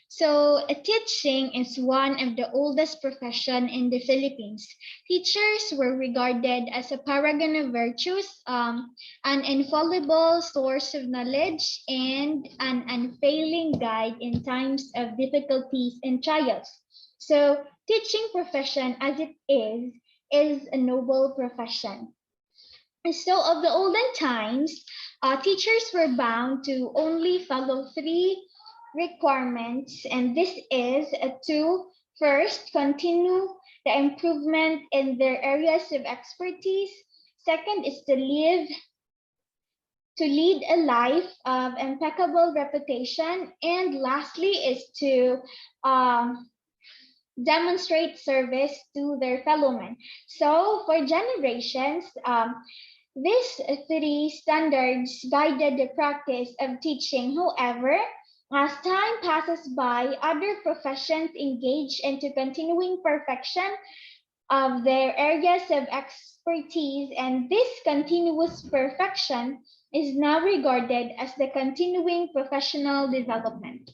So teaching is one of the oldest profession in the Philippines. Teachers were regarded as a paragon of virtues, an infallible source of knowledge, and an unfailing guide in times of difficulties and trials. So teaching profession as it is a noble profession. So of the olden times, teachers were bound to only follow three requirements, and this is to first continue the improvement in their areas of expertise. Second is to lead a life of impeccable reputation, and lastly is to demonstrate service to their fellow men. So for generations, these three standards guided the practice of teaching. However, as time passes by, other professions engage into continuing perfection of their areas of expertise, and this continuous perfection is now regarded as the continuing professional development.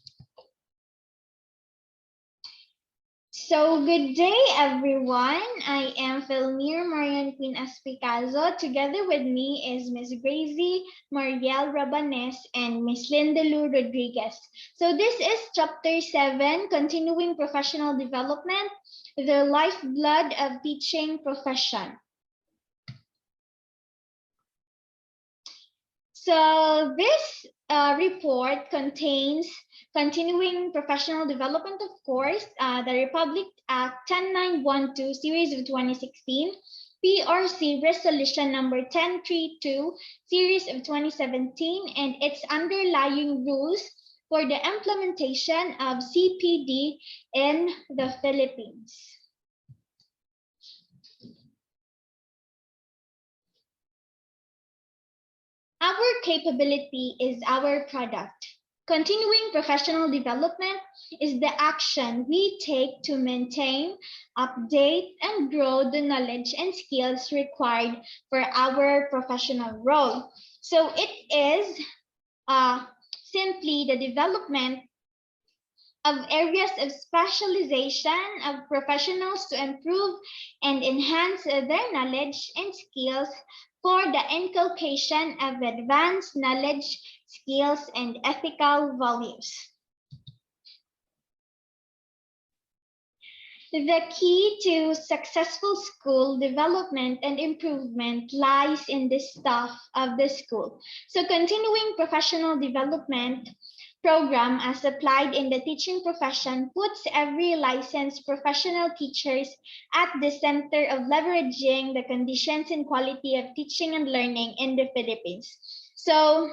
So good day, everyone. I am Philmir Marian Queen Aspicazo. Together with me is Ms. Gracie Mariel Rabanes and Ms. Linda Lu Rodriguez. So this is Chapter 7, Continuing Professional Development, the Lifeblood of Teaching Profession. So this report contains continuing professional development, of course, the Republic Act 10912 series of 2016, PRC Resolution number 1032 series of 2017, and its underlying rules for the implementation of CPD in the Philippines. Our capability is our product. Continuing professional development is the action we take to maintain, update, and grow the knowledge and skills required for our professional role. So it is simply the development of areas of specialization of professionals to improve and enhance their knowledge and skills for the inculcation of advanced knowledge, skills, and ethical values. The key to successful school development and improvement lies in the staff of the school. So continuing professional development program as applied in the teaching profession puts every licensed professional teachers at the center of leveraging the conditions and quality of teaching and learning in the Philippines. So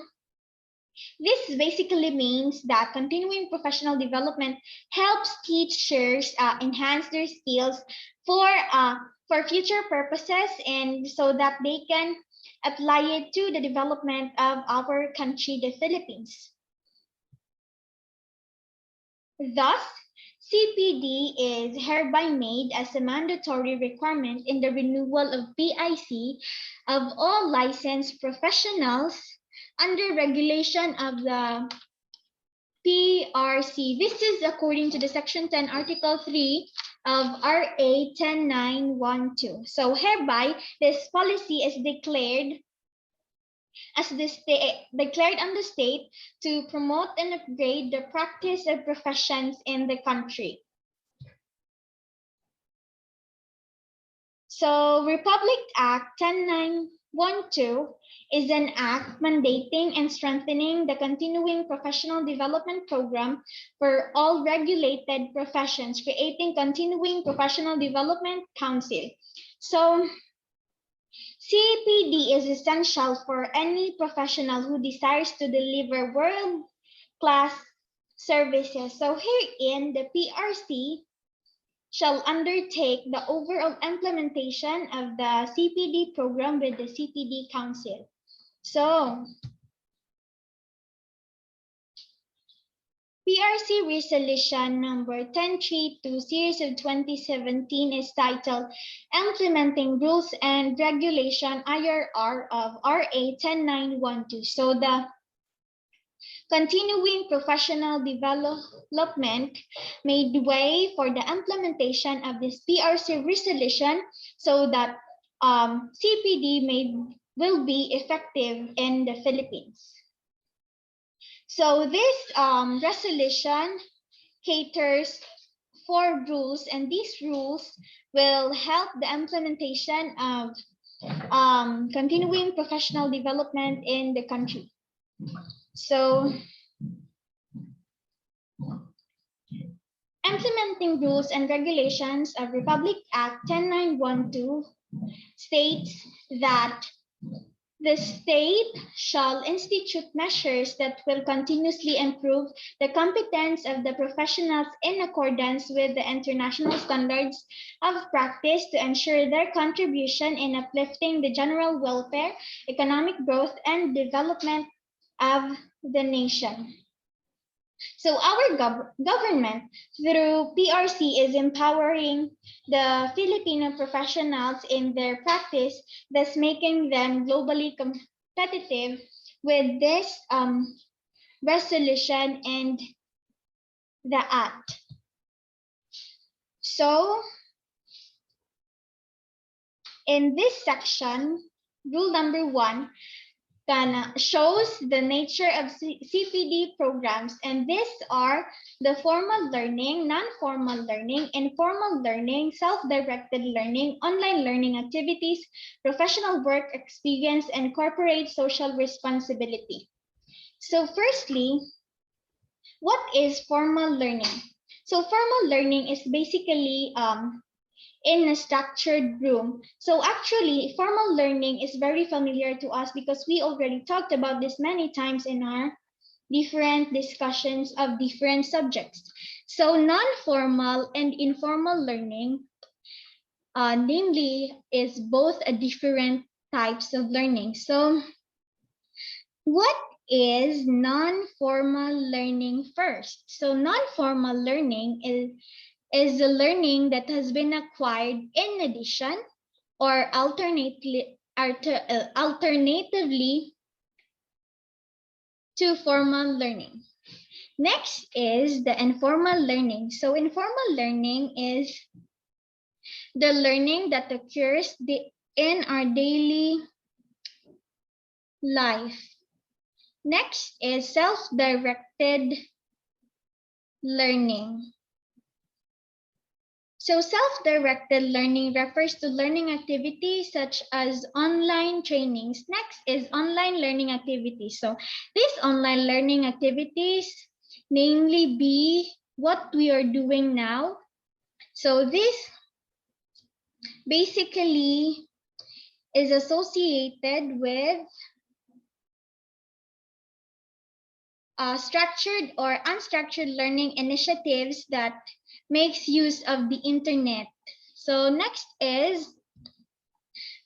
this basically means that continuing professional development helps teachers enhance their skills for future purposes, and so that they can apply it to the development of our country, the Philippines. Thus, CPD is hereby made as a mandatory requirement in the renewal of PIC of all licensed professionals under regulation of the PRC. This is according to the Section 10, Article 3 of RA 10912. So hereby, this policy is declared on the state to promote and upgrade the practice of professions in the country. So Republic Act 10912 is an act mandating and strengthening the continuing professional development program for all regulated professions, creating continuing professional development council. So CPD is essential for any professional who desires to deliver world-class services. So herein, the PRC shall undertake the overall implementation of the CPD program with the CPD Council. So, PRC Resolution number 1032 series of 2017 is titled Implementing Rules and Regulation IRR of RA 10912. So the continuing professional development made way for the implementation of this PRC resolution so that CPD will be effective in the Philippines. So this resolution caters for rules, and these rules will help the implementation of continuing professional development in the country. So implementing rules and regulations of Republic Act 10912 states that the state shall institute measures that will continuously improve the competence of the professionals in accordance with the international standards of practice to ensure their contribution in uplifting the general welfare, economic growth, and development of the nation. So our government through PRC is empowering the Filipino professionals in their practice, thus making them globally competitive with this resolution and the act. So in this section, rule number 1 shows the nature of CPD programs, and these are the formal learning, non-formal learning, informal learning, self-directed learning, online learning activities, professional work experience, and corporate social responsibility. So firstly, what is formal learning? So formal learning is basically in a structured room. So actually, formal learning is very familiar to us because we already talked about this many times in our different discussions of different subjects. So non-formal and informal learning, namely, is both a different types of learning. So what is non-formal learning first? So non-formal learning is the learning that has been acquired in addition or alternatively to formal learning. Next is the informal learning. So informal learning is the learning that occurs in our daily life. Next is self-directed learning. So self-directed learning refers to learning activities such as online trainings. Next is online learning activities. So these online learning activities namely be what we are doing now. So this basically is associated with structured or unstructured learning initiatives that makes use of the internet. So next is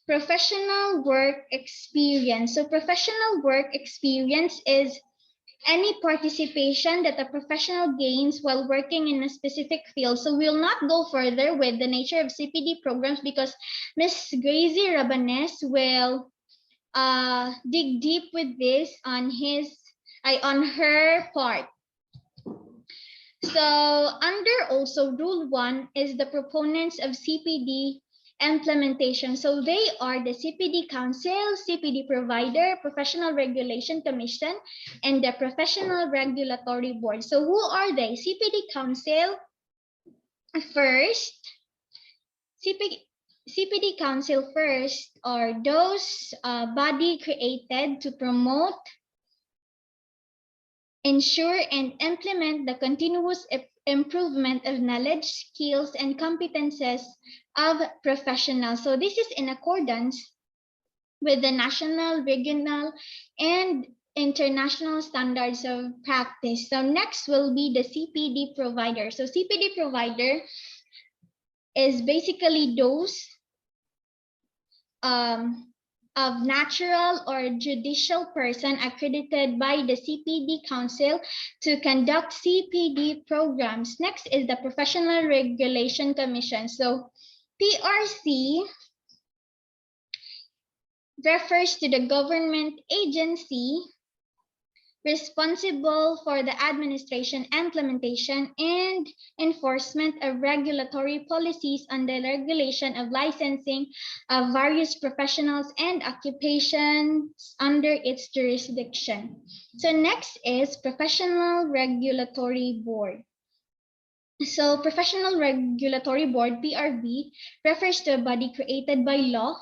professional work experience. So professional work experience is any participation that a professional gains while working in a specific field. So we'll not go further with the nature of CPD programs because Ms. Gracie Rabanes will dig deep with this on her part. So under also rule 1 is the proponents of CPD implementation. So they are the CPD Council, CPD Provider, Professional Regulation Commission, and the Professional Regulatory Board. So who are they? CPD Council first. CPD Council first are those body created to promote, ensure, and implement the continuous improvement of knowledge, skills, and competences of professionals. So this is in accordance with the national, regional, and international standards of practice. So next will be the CPD provider. So CPD provider is basically those of natural or judicial person accredited by the CPD Council to conduct CPD programs. Next is the Professional Regulation Commission. So PRC refers to the government agency responsible for the administration, implementation, and enforcement of regulatory policies on the regulation of licensing of various professionals and occupations under its jurisdiction. So next is Professional Regulatory Board. So Professional Regulatory Board, PRB, refers to a body created by law,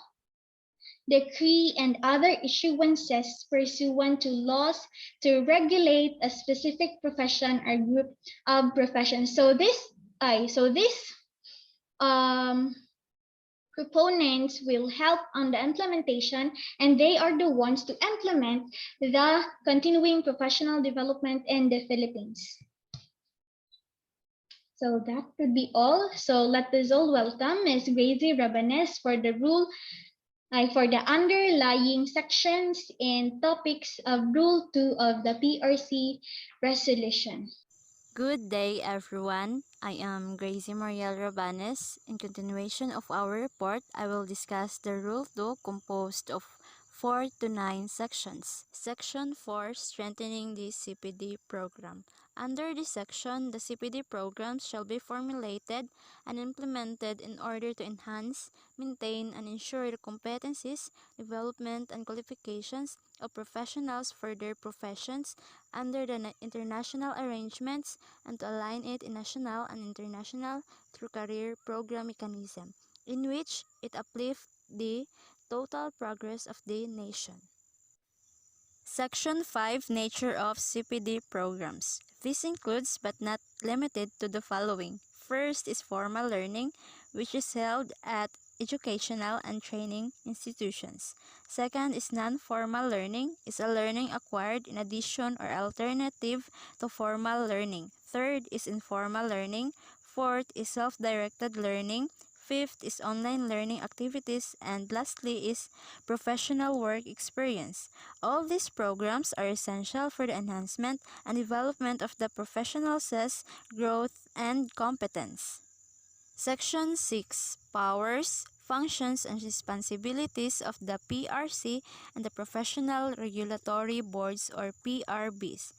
decree, and other issuances pursuant to laws to regulate a specific profession or group of professions. So this proponents will help on the implementation, and they are the ones to implement the continuing professional development in the Philippines. So that would be all. So let us all welcome Ms. Gracie Rabanes for the for the underlying sections and topics of Rule 2 of the PRC resolution. Good day, everyone. I am Gracie Mariel Rabanes. In continuation of our report, I will discuss the Rule 2 composed of 4 to 9 sections. Section 4, Strengthening the CPD Program. Under this section, the CPD programs shall be formulated and implemented in order to enhance, maintain, and ensure the competencies, development, and qualifications of professionals for their professions under the international arrangements and to align it in national and international through career program mechanism, in which it uplifts the total progress of the nation. Section 5, Nature of CPD Programs. This includes but not limited to the following. First is formal learning, which is held at educational and training institutions. Second is non-formal learning, is a learning acquired in addition or alternative to formal learning. Third is informal learning. Fourth is self-directed learning. Fifth is online learning activities, and lastly is professional work experience. All these programs are essential for the enhancement and development of the professional's growth and competence. Section 6, Powers, Functions, and Responsibilities of the PRC and the Professional Regulatory Boards or PRBs.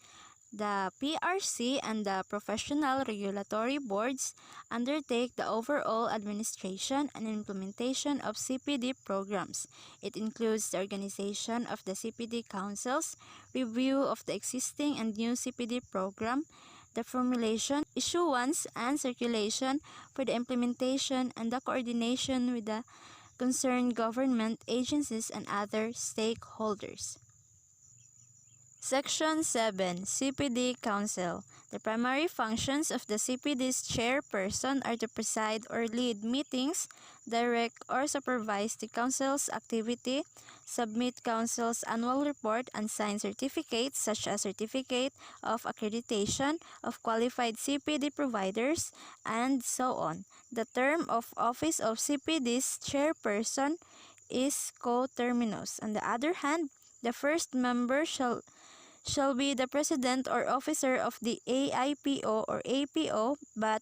The PRC and the Professional Regulatory Boards undertake the overall administration and implementation of CPD programs. It includes the organization of the CPD councils, review of the existing and new CPD program, the formulation, issuance, and circulation for the implementation, and the coordination with the concerned government agencies and other stakeholders. Section 7, CPD Council. The primary functions of the CPD's chairperson are to preside or lead meetings, direct or supervise the council's activity, submit council's annual report, and sign certificates such as certificate of accreditation of qualified CPD providers, and so on. The term of office of CPD's chairperson is coterminous. On the other hand, the first member shall be the president or officer of the AIPO or APO, but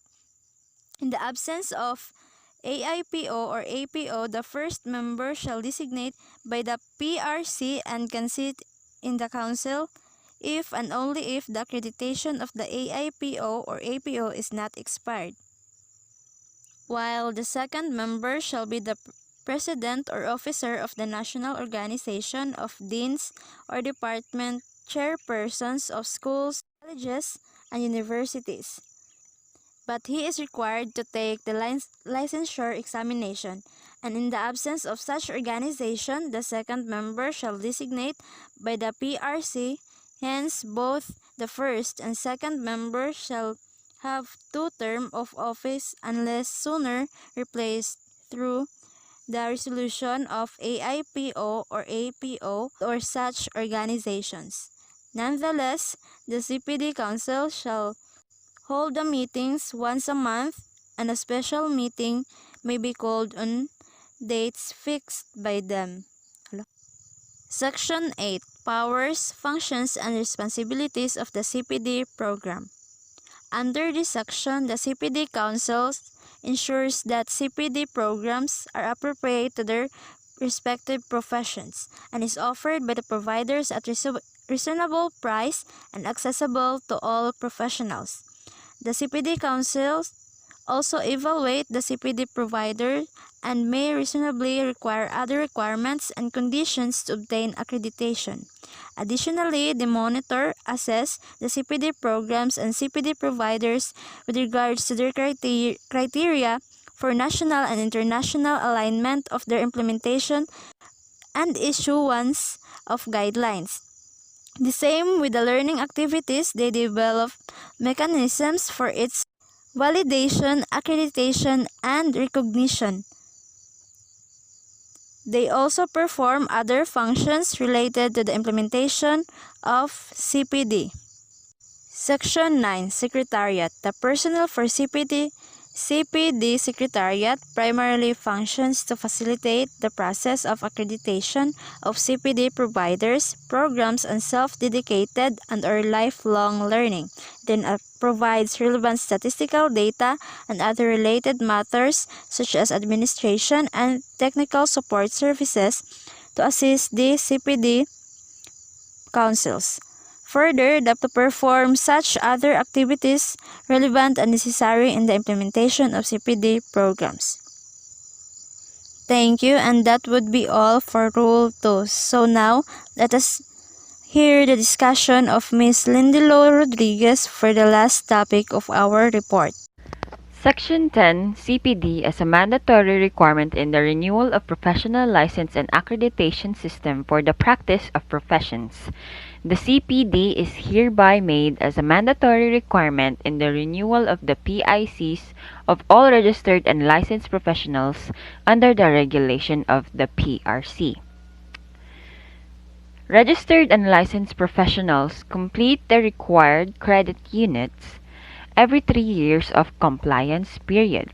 in the absence of AIPO or APO, the first member shall designate by the PRC and can sit in the council if and only if the accreditation of the AIPO or APO is not expired, while the second member shall be the president or officer of the National Organization of Deans or Department chairpersons of schools, colleges, and universities. But he is required to take the licensure examination, and in the absence of such organization, the second member shall designate by the PRC. Hence, both the first and second member shall have 2 terms of office unless sooner replaced through the resolution of AIPO or APO or such organizations. Nonetheless, the CPD Council shall hold the meetings once a month, and a special meeting may be called on dates fixed by them. Section 8, Powers, Functions, and Responsibilities of the CPD Program. Under this section, the CPD Council ensures that CPD programs are appropriate to their respective professions and is offered by the providers at reasonable price and accessible to all professionals. The CPD Council also evaluate the CPD provider and may reasonably require other requirements and conditions to obtain accreditation. Additionally, they monitor, assess the CPD programs and CPD providers with regards to their criteria for national and international alignment of their implementation and issuance of guidelines. The same with the learning activities, they develop mechanisms for its validation, accreditation, and recognition. They also perform other functions related to the implementation of CPD. Section 9. Secretariat. The personnel for CPD Secretariat primarily functions to facilitate the process of accreditation of CPD providers, programs, and self-dedicated and/or lifelong learning. Then provides relevant statistical data and other related matters such as administration and technical support services to assist the CPD councils. Further, to perform such other activities relevant and necessary in the implementation of CPD programs. Thank you, and that would be all for Rule 2. So now, let us hear the discussion of Ms. Lindelo Rodriguez for the last topic of our report. Section 10, CPD as a mandatory requirement in the renewal of professional license and accreditation system for the practice of professions. The CPD is hereby made as a mandatory requirement in the renewal of the PICs of all registered and licensed professionals under the regulation of the PRC. Registered and licensed professionals complete the required credit units every 3 years of compliance period.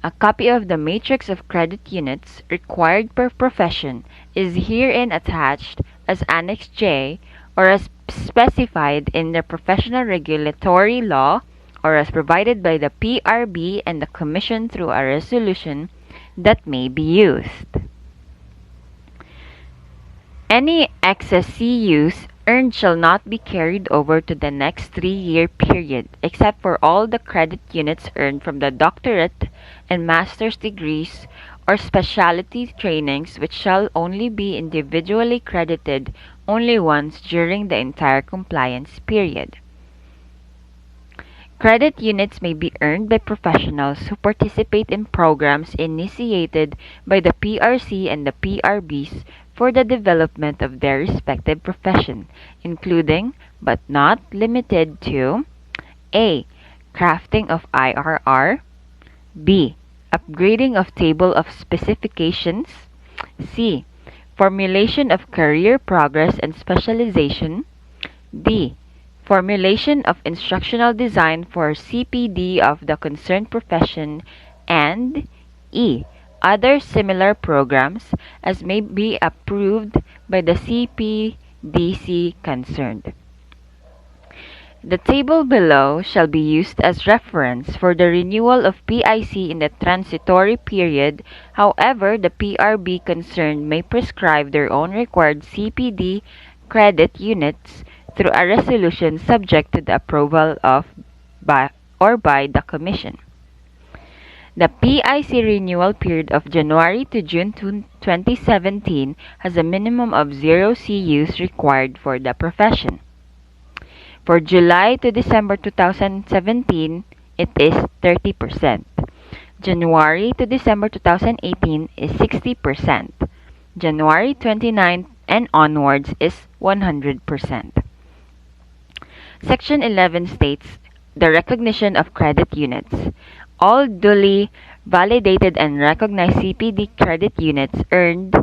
A copy of the matrix of credit units required per profession is herein attached as Annex J or as specified in the professional regulatory law or as provided by the PRB and the Commission through a resolution that may be used. Any excess CUs earned shall not be carried over to the next 3-year period, except for all the credit units earned from the doctorate and master's degrees or specialty trainings, which shall only be individually credited only once during the entire compliance period. Credit units may be earned by professionals who participate in programs initiated by the PRC and the PRBs for the development of their respective profession, including, but not limited to, A. Crafting of IRR, B. Upgrading of table of specifications, C. Formulation of career progress and specialization, D. Formulation of instructional design for CPD of the concerned profession, and E. Other similar programs as may be approved by the CPDC concerned. The table below shall be used as reference for the renewal of PIC in the transitory period. However, the PRB concerned may prescribe their own required CPD credit units through a resolution subject to the approval of by the Commission. The PIC renewal period of January to June 2017 has a minimum of 0 CUs required for the profession. For July to December 2017, it is 30%. January to December 2018 is 60%. January 29 and onwards is 100%. Section 11 states the recognition of credit units. All duly validated and recognized CPD credit units earned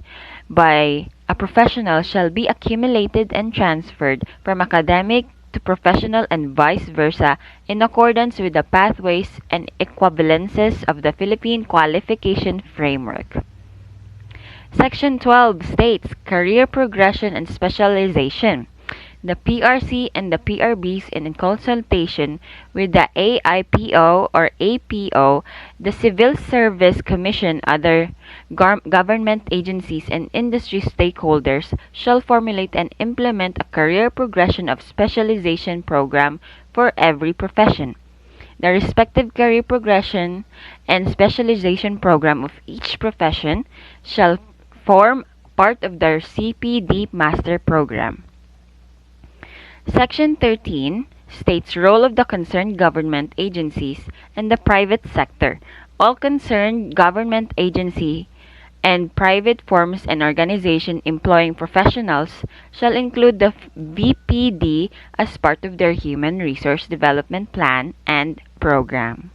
by a professional shall be accumulated and transferred from academic to professional and vice versa in accordance with the pathways and equivalences of the Philippine Qualification Framework. Section 12 states career progression and specialization. The PRC and the PRBs, in consultation with the AIPO or APO, the Civil Service Commission, other government agencies, and industry stakeholders, shall formulate and implement a career progression of specialization program for every profession. The respective career progression and specialization program of each profession shall form part of their CPD master program. Section 13 states role of the concerned government agencies and the private sector. All concerned government agency and private firms and organizations employing professionals shall include the VPD as part of their human resource development plan and program.